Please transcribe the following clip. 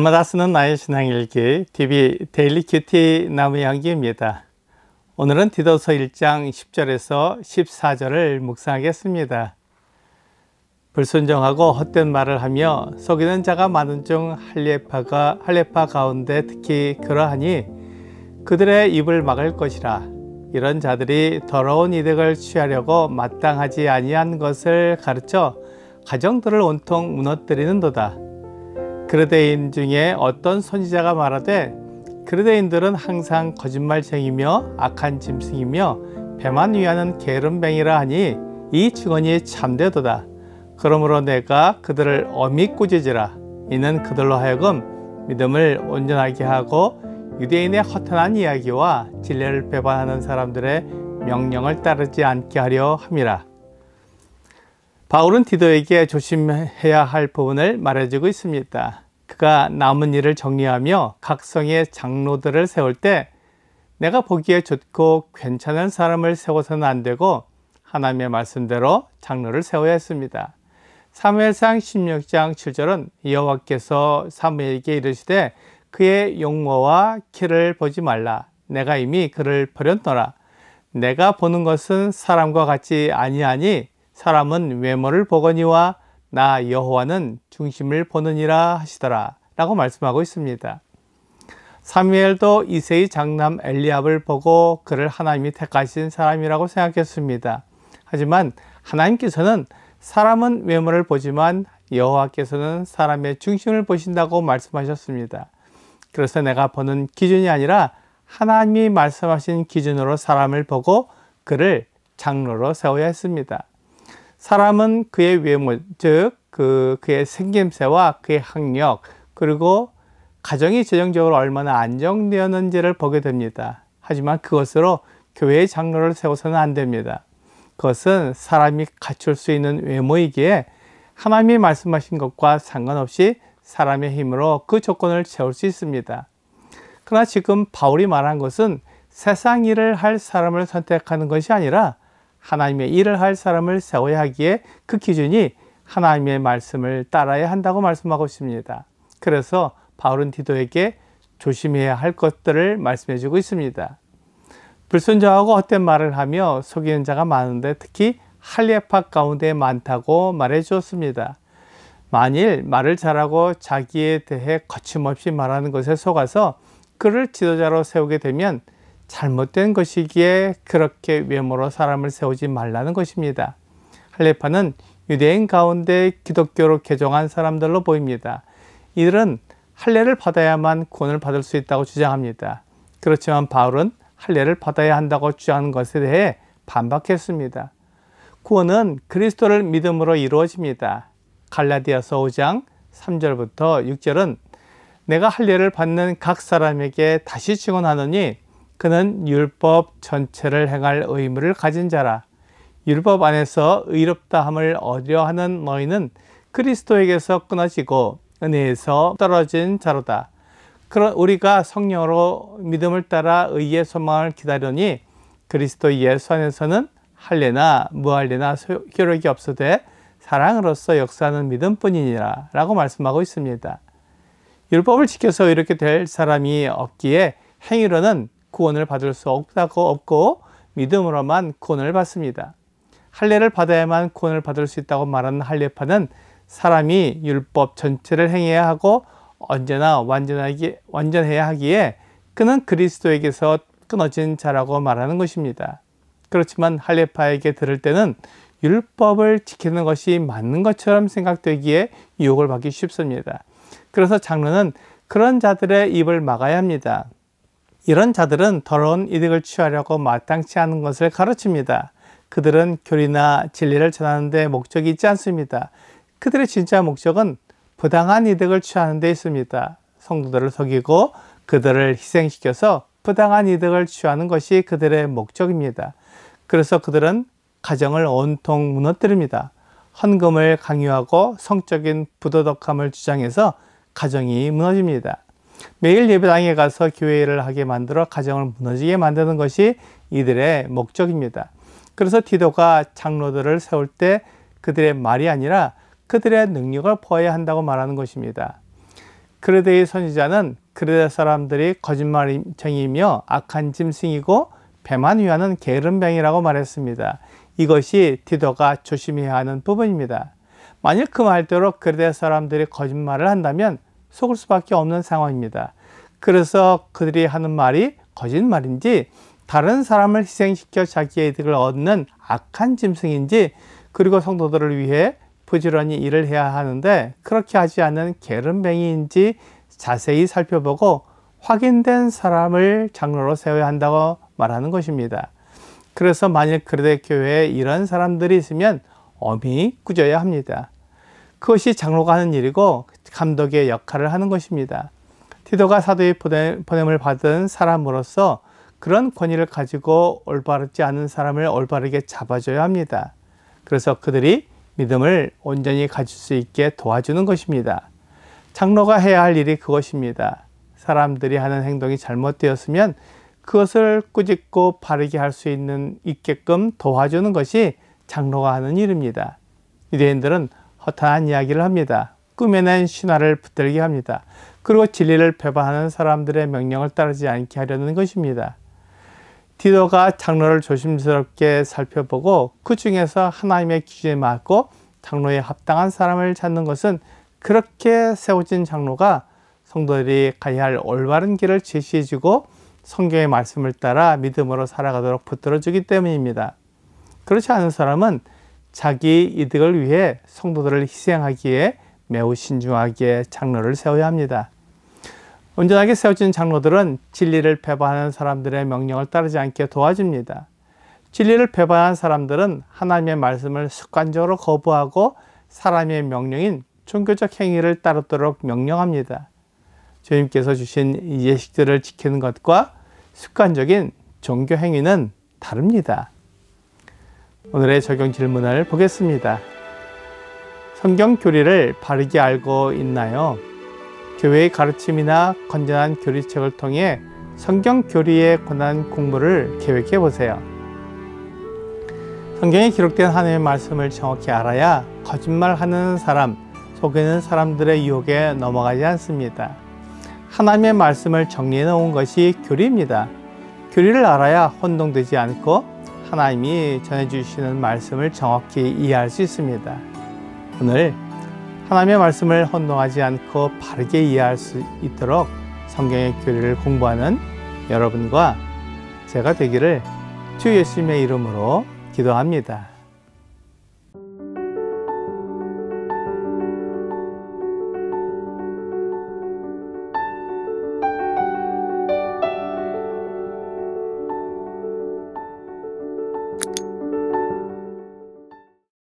날마다 쓰는 나의 신앙일기 TV 데일리 큐티 나무향기입니다. 오늘은 디도서 1장 10절에서 14절을 묵상하겠습니다. 불순종하고 헛된 말을 하며 속이는 자가 많은 중 할례파 가운데 특히 그러하니 그들의 입을 막을 것이라. 이런 자들이 더러운 이득을 취하려고 마땅하지 아니한 것을 가르쳐 가정들을 온통 무너뜨리는도다. 그르데인 중에 어떤 선지자가 말하되 그르데인들은 항상 거짓말쟁이며 악한 짐승이며 배만 위하는 게으름뱅이라 하니 이 증언이 참되도다. 그러므로 내가 그들을 엄히 꾸짖으라. 이는 그들로 하여금 믿음을 온전하게 하고 유대인의 허탄한 이야기와 진리를 배반하는 사람들의 명령을 따르지 않게 하려 함이라. 바울은 디도에게 조심해야 할 부분을 말해주고 있습니다. 그가 남은 일을 정리하며 각 성의 장로들을 세울 때 내가 보기에 좋고 괜찮은 사람을 세워서는 안 되고 하나님의 말씀대로 장로를 세워야 했습니다. 사무엘상 16장 7절은 여호와께서 사무엘에게 이르시되 그의 용모와 키를 보지 말라. 내가 이미 그를 버렸노라. 내가 보는 것은 사람과 같지 아니하니 사람은 외모를 보거니와 나 여호와는 중심을 보느니라 하시더라 라고 말씀하고 있습니다. 사무엘도 이새의 장남 엘리압을 보고 그를 하나님이 택하신 사람이라고 생각했습니다. 하지만 하나님께서는 사람은 외모를 보지만 여호와께서는 사람의 중심을 보신다고 말씀하셨습니다. 그래서 내가 보는 기준이 아니라 하나님이 말씀하신 기준으로 사람을 보고 그를 장로로 세워야 했습니다. 사람은 그의 외모, 즉 그의 생김새와 그의 학력, 그리고 가정이 재정적으로 얼마나 안정되었는지를 보게 됩니다. 하지만 그것으로 교회의 장로를 세워서는 안 됩니다. 그것은 사람이 갖출 수 있는 외모이기에 하나님이 말씀하신 것과 상관없이 사람의 힘으로 그 조건을 채울 수 있습니다. 그러나 지금 바울이 말한 것은 세상 일을 할 사람을 선택하는 것이 아니라 하나님의 일을 할 사람을 세워야 하기에 그 기준이 하나님의 말씀을 따라야 한다고 말씀하고 있습니다. 그래서 바울은 디도에게 조심해야 할 것들을 말씀해 주고 있습니다. 불순종하고 헛된 말을 하며 속이는 자가 많은데 특히 할례파 가운데 많다고 말해 주었습니다. 만일 말을 잘하고 자기에 대해 거침없이 말하는 것에 속아서 그를 지도자로 세우게 되면 잘못된 것이기에 그렇게 외모로 사람을 세우지 말라는 것입니다. 할례파는 유대인 가운데 기독교로 개종한 사람들로 보입니다. 이들은 할례를 받아야만 구원을 받을 수 있다고 주장합니다. 그렇지만 바울은 할례를 받아야 한다고 주장하는 것에 대해 반박했습니다. 구원은 그리스도를 믿음으로 이루어집니다. 갈라디아서 5장 3절부터 6절은 내가 할례를 받는 각 사람에게 다시 증언하노니 그는 율법 전체를 행할 의무를 가진 자라. 율법 안에서 의롭다함을 얻으려하는 너희는 그리스도에게서 끊어지고 은혜에서 떨어진 자로다. 우리가 성령으로 믿음을 따라 의의 소망을 기다리니 그리스도 예수 안에서는 할례나 무할례나 효력이 없으되 사랑으로서 역사하는 믿음뿐이니라 라고 말씀하고 있습니다. 율법을 지켜서 이렇게 될 사람이 없기에 행위로는 구원을 받을 수 없고 믿음으로만 구원을 받습니다. 할례를 받아야만 구원을 받을 수 있다고 말하는 할례파는 사람이 율법 전체를 행해야 하고 언제나 완전해야 하기에 그는 그리스도에게서 끊어진 자라고 말하는 것입니다. 그렇지만 할례파에게 들을 때는 율법을 지키는 것이 맞는 것처럼 생각되기에 유혹을 받기 쉽습니다. 그래서 장로는 그런 자들의 입을 막아야 합니다. 이런 자들은 더러운 이득을 취하려고 마땅치 않은 것을 가르칩니다. 그들은 교리나 진리를 전하는 데 목적이 있지 않습니다. 그들의 진짜 목적은 부당한 이득을 취하는 데 있습니다. 성도들을 속이고 그들을 희생시켜서 부당한 이득을 취하는 것이 그들의 목적입니다. 그래서 그들은 가정을 온통 무너뜨립니다. 헌금을 강요하고 성적인 부도덕함을 주장해서 가정이 무너집니다. 매일 예배당에 가서 교회 일을 하게 만들어 가정을 무너지게 만드는 것이 이들의 목적입니다. 그래서 디도가 장로들을 세울 때 그들의 말이 아니라 그들의 능력을 보아야 한다고 말하는 것입니다. 그레데의 선지자는 그레데 사람들이 거짓말쟁이며 악한 짐승이고 배만 위하는 게으름뱅이라고 말했습니다. 이것이 디도가 조심해야 하는 부분입니다. 만일 그 말대로 그레데 사람들이 거짓말을 한다면 속을 수밖에 없는 상황입니다. 그래서 그들이 하는 말이 거짓말인지 다른 사람을 희생시켜 자기의 이득을 얻는 악한 짐승인지, 그리고 성도들을 위해 부지런히 일을 해야 하는데 그렇게 하지 않는 게으름뱅이인지 자세히 살펴보고 확인된 사람을 장로로 세워야 한다고 말하는 것입니다. 그래서 만일 그레데 교회에 이런 사람들이 있으면 엄히 꾸져야 합니다. 그것이 장로가 하는 일이고 감독의 역할을 하는 것입니다. 디도가 사도의 보냄을 받은 사람으로서 그런 권위를 가지고 올바르지 않은 사람을 올바르게 잡아줘야 합니다. 그래서 그들이 믿음을 온전히 가질 수 있게 도와주는 것입니다. 장로가 해야 할 일이 그것입니다. 사람들이 하는 행동이 잘못되었으면 그것을 꾸짖고 바르게 할 수 있게끔 도와주는 것이 장로가 하는 일입니다. 유대인들은 허탄한 이야기를 합니다. 꾸며낸 신화를 붙들게 합니다. 그리고 진리를 배반하는 사람들의 명령을 따르지 않게 하려는 것입니다. 디도가 장로를 조심스럽게 살펴보고 그 중에서 하나님의 기준에 맞고 장로에 합당한 사람을 찾는 것은 그렇게 세워진 장로가 성도들이 가야 할 올바른 길을 제시해주고 성경의 말씀을 따라 믿음으로 살아가도록 붙들어주기 때문입니다. 그렇지 않은 사람은 자기 이득을 위해 성도들을 희생하기에 매우 신중하게 장로를 세워야 합니다. 온전하게 세워진 장로들은 진리를 배반하는 사람들의 명령을 따르지 않게 도와줍니다. 진리를 배반하는 사람들은 하나님의 말씀을 습관적으로 거부하고 사람의 명령인 종교적 행위를 따르도록 명령합니다. 주님께서 주신 이 예식들을 지키는 것과 습관적인 종교 행위는 다릅니다. 오늘의 적용 질문을 보겠습니다. 성경 교리를 바르게 알고 있나요? 교회의 가르침이나 건전한 교리책을 통해 성경 교리에 관한 공부를 계획해 보세요. 성경에 기록된 하나님의 말씀을 정확히 알아야 거짓말하는 사람, 속이는 사람들의 유혹에 넘어가지 않습니다. 하나님의 말씀을 정리해 놓은 것이 교리입니다. 교리를 알아야 혼동되지 않고 하나님이 전해주시는 말씀을 정확히 이해할 수 있습니다. 오늘 하나님의 말씀을 혼동하지 않고 바르게 이해할 수 있도록 성경의 교리를 공부하는 여러분과 제가 되기를 주 예수님의 이름으로 기도합니다.